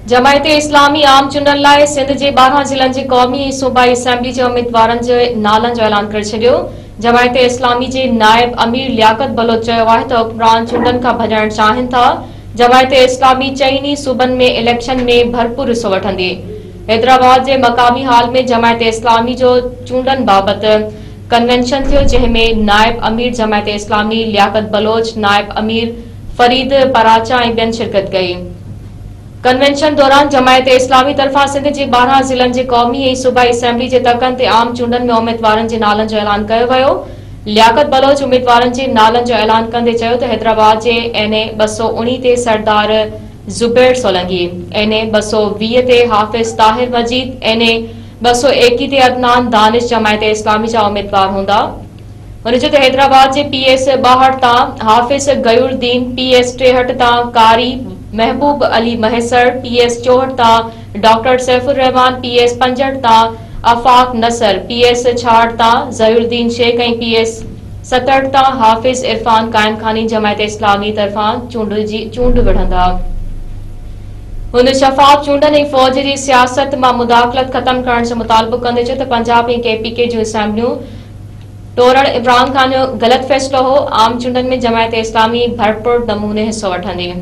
जमायते इस्लामी आम चूंडन लाइ सिंध के 12 ज़िलनि जी क़ौमी ऐं सूबाई असेंबली जे उम्मीदवारनि जे नालनि जो ऐलान करे छॾियो। जमायते इस्लामी जे नायब अमीर लियाकत बलोच चयो आहे त हुक्मरान चूंडनि खां भॼण चाहिनि था। जमायते इस्लामी चइनी सूबनि में इलेक्शन में भरपूर हिस्सो वठंदी। हैदराबाद जे मक़ामी हाल में जमायते इस्लामी जो चूंडनि बाबति कन्वेंशन थियो, जंहिंमें नायब अमीर जमायते इस्लामी लियाकत बलोच, नायब अमीर फरीद पराचा ऐं ॿियनि शिरकत कई। कन्वेंशन दौरान जमायते इस्लामी तरफां सिंध जे 12 ज़िलनि जे क़ौमी ऐं सूबाई असेंबली जे तकनि ते आम चूंडनि में उम्मीदवारनि जे नालनि जो ऐलान कयो वियो। लियाकत बलोच उम्मीदवारनि जे नालनि जो ऐलान कंदे चयो त हैदराबाद जे NA 219 ते सरदार ज़ुबैर सोलंकी, NA 220 ते हाफ़िज़ ताहिर मजीद, NA 221 ते अदनान दानिश जमायते इस्लामी जा उम्मीदवार हूंदा। उनजो त हैदराबाद जे PS 62 तां हाफ़िज़ गयूरुद्दीन, PS 63 तां कारी महबूब अली महसर, PS 64 तां डॉक्टर सैफुर रहमान, PS 65 तां आफाक नसर, PS 66 तां ज़हीरुद्दीन शेख ऐं PS 67 तां हाफ़िज़ इरफान कायम खानी जमायत इस्लामी तरफां चूंड विढ़ंदा। हुन शफ़ाफ़ चूंडनि ऐं फ़ौज जी सियासत मां मुदाख़लत ख़त्म करण जो मुतालबो कंदे चयो त पंजाब ऐं KPK जूं असेंबलियूं तोड़ण इमरान खान जो ग़लत फ़ैसिलो हो। आम चूंडनि में जमायत इस्लामी भरपूर नमूने हिस्सो वठंदी।